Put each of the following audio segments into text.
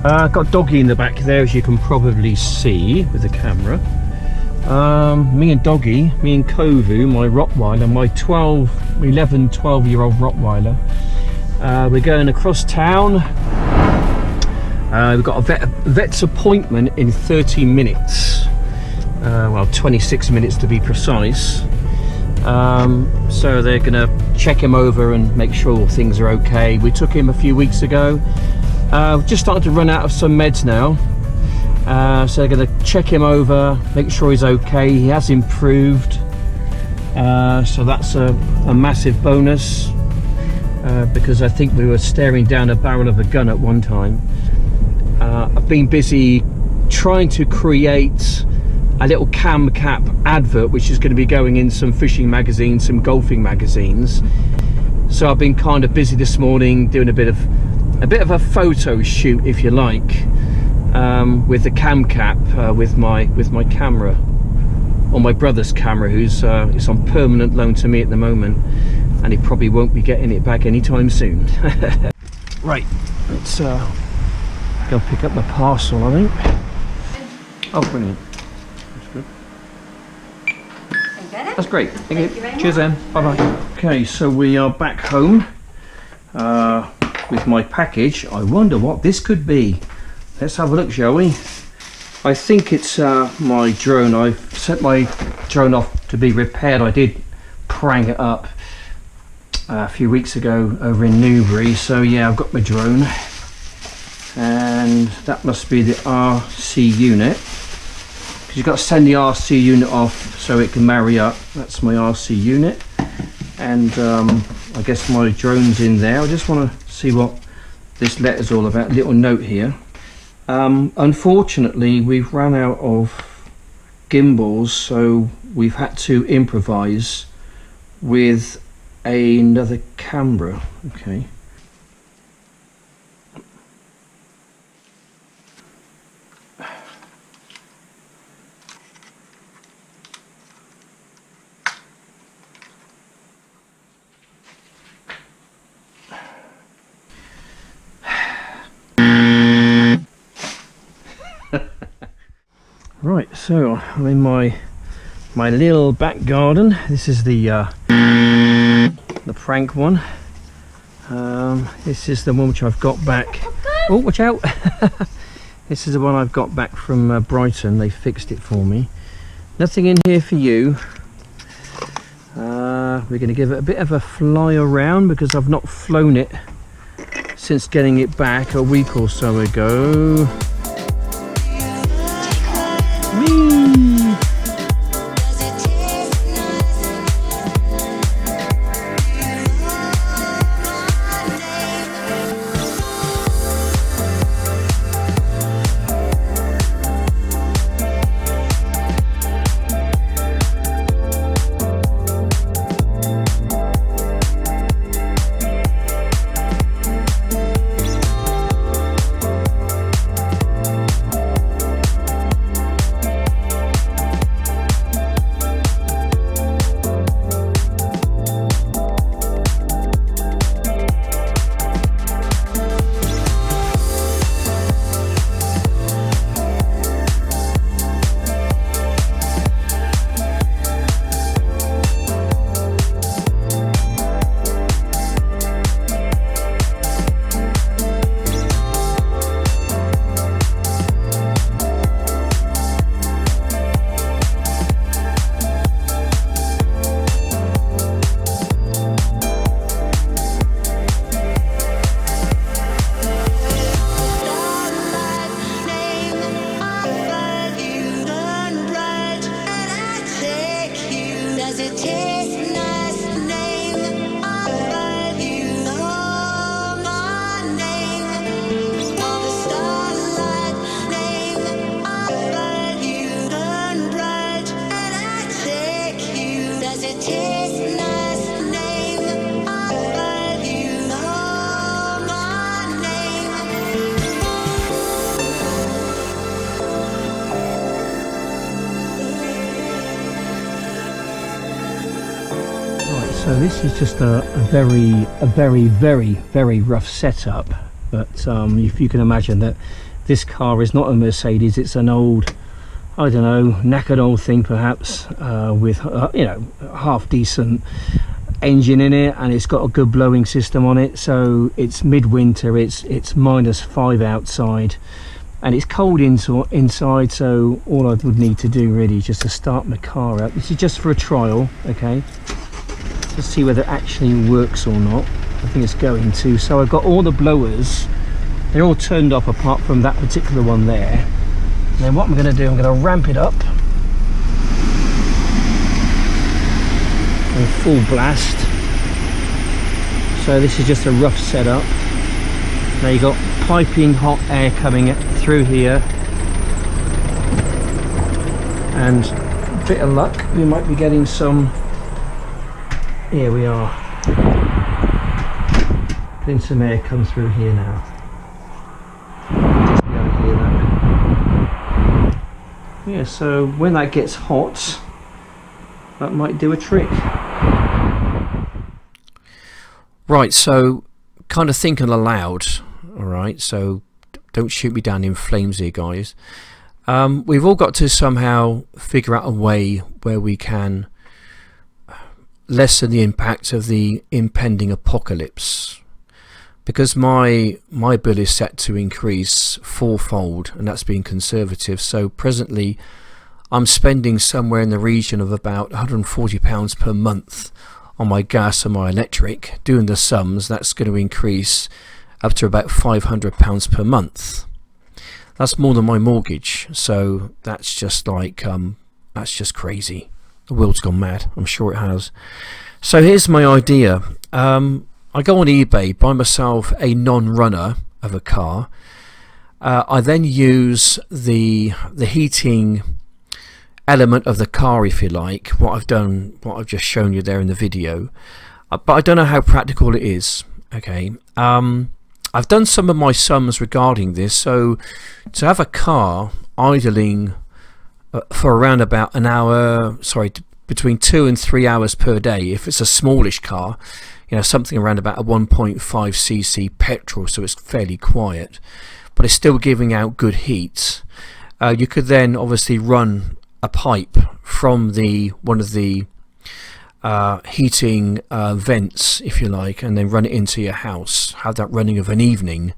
Got Doggy in the back there, as you can probably see with the camera. Me and Kovu, my Rottweiler, my 12-year-old Rottweiler. We're going across town. We've got a vet's appointment in 30 minutes. Well, 26 minutes to be precise. So they're gonna check him over and make sure things are okay. We took him a few weeks ago. Just started to run out of some meds now, so they're going to check him over, make sure he's okay. He has improved, so that's a massive bonus, because I think we were staring down a barrel of a gun at one time. I've been busy trying to create a little cam cap advert, which is going to be going in some fishing magazines, some golfing magazines. So I've been kind of busy this morning doing a bit of a photo shoot, if you like, with the cam cap, with my camera, or my brother's camera, who's it's on permanent loan to me at the moment, and he probably won't be getting it back anytime soon. Right, let's go pick up the parcel, I think. Oh, brilliant. That's good. That's great. Thank you. Cheers then. Bye bye. Okay, so we are back home with my package. I wonder what this could be. Let's have a look, shall we? I think it's my drone. I've sent my drone off to be repaired. I did prang it up a few weeks ago over in Newbury. So yeah, I've got my drone, and that must be the RC unit, because you've got to send the RC unit off so it can marry up. That's my RC unit, and I guess my drone's in there. I just want to see what this letter's all about. A little note here. Unfortunately, we've run out of gimbals, so we've had to improvise with another camera. Okay. Right, so I'm in my little back garden. This is the prank one. This is the one which I've got back. Oh, watch out! This is the one I've got back from Brighton. They fixed it for me. Nothing in here for you. We're going to give it a bit of a fly around, because I've not flown it since getting it back a week or so ago. So this is just a very rough setup, but if you can imagine that this car is not a Mercedes, it's an old, I don't know, knackered old thing perhaps, with you know, half decent engine in it, and it's got a good blowing system on it. So it's midwinter, it's -5 outside, and it's cold inside, so all I would need to do really is just to start my car up. This is just for a trial, okay, to see whether it actually works or not. I think it's going to. So I've got all the blowers, they're all turned off apart from that particular one there. And then what I'm going to do, I'm going to ramp it up on full blast. So this is just a rough setup. Now you've got piping hot air coming through here, and a bit of luck, we might be getting some. Here we are, getting some air come through here now. Just be able to hear that. Yeah, so when that gets hot, that might do a trick. Right, so kind of thinking aloud, alright, so don't shoot me down in flames here, guys. We've all got to somehow figure out a way where we can lessen the impact of the impending apocalypse, because my bill is set to increase fourfold, and that's being conservative. So presently I'm spending somewhere in the region of about £140 per month on my gas and my electric. Doing the sums, that's going to increase up to about £500 per month. That's more than my mortgage, so that's just like that's just crazy. The world's gone mad, I'm sure it has. So here's my idea. I go on eBay, buy myself a non-runner of a car. I then use the heating element of the car, if you like, what I've just shown you there in the video, but I don't know how practical it is. Okay, I've done some of my sums regarding this. So to have a car idling for around about an hour, between 2 and 3 hours per day, if it's a smallish car, you know, something around about a 1.5cc petrol, so it's fairly quiet, but it's still giving out good heat. You could then obviously run a pipe from one of the heating vents, if you like, and then run it into your house. Have that running of an evening,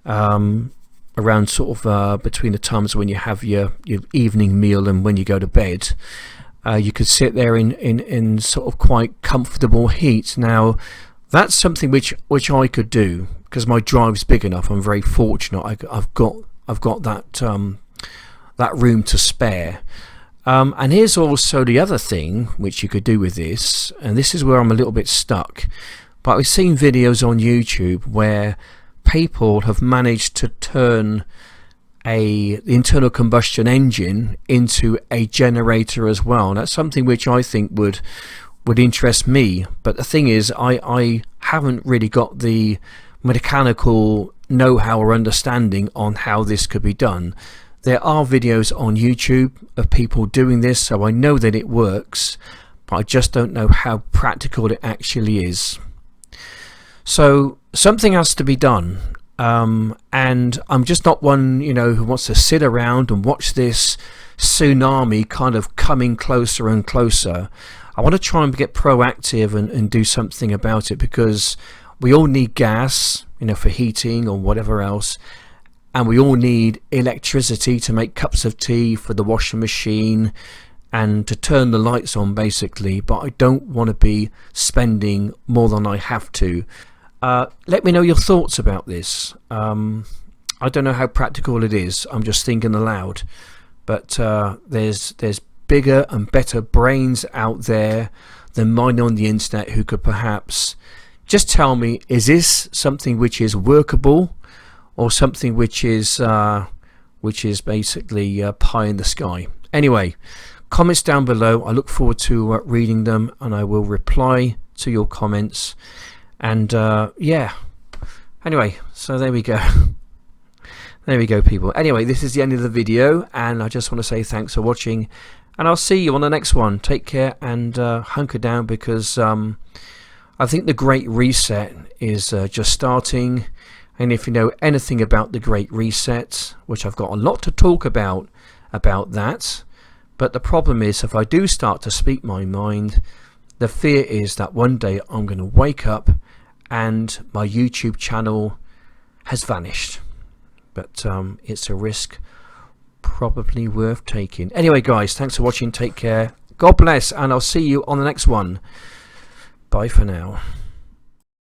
around sort of between the times when you have your evening meal and when you go to bed. You could sit there in sort of quite comfortable heat. Now that's something which I could do because my drive's big enough. I'm very fortunate. I've got that room to spare. And here's also the other thing which you could do with this, and this is where I'm a little bit stuck, but I've seen videos on YouTube where people have managed to turn the internal combustion engine into a generator as well, and that's something which I think would interest me. But the thing is, I haven't really got the mechanical know-how or understanding on how this could be done. There are videos on YouTube of people doing this, so I know that it works, but I just don't know how practical it actually is. So something has to be done, and I'm just not one, you know, who wants to sit around and watch this tsunami kind of coming closer and closer. I want to try and get proactive and do something about it, because we all need gas, you know, for heating or whatever else. And we all need electricity to make cups of tea, for the washing machine, and to turn the lights on, basically. But I don't want to be spending more than I have to. Let me know your thoughts about this. I don't know how practical it is. I'm just thinking aloud. But there's bigger and better brains out there than mine on the internet who could perhaps just tell me, is this something which is workable, or something which is basically pie in the sky. Anyway, comments down below. I look forward to reading them, and I will reply to your comments. And yeah, anyway, so there we go. There we go, people. Anyway, this is the end of the video, and I just want to say thanks for watching, and I'll see you on the next one. Take care and hunker down, because I think the Great Reset is just starting. And if you know anything about the Great Reset, which I've got a lot to talk about that, but the problem is, if I do start to speak my mind, the fear is that one day I'm going to wake up and my YouTube channel has vanished. But it's a risk probably worth taking. Anyway, guys, thanks for watching. Take care. God bless, and I'll see you on the next one. Bye for now.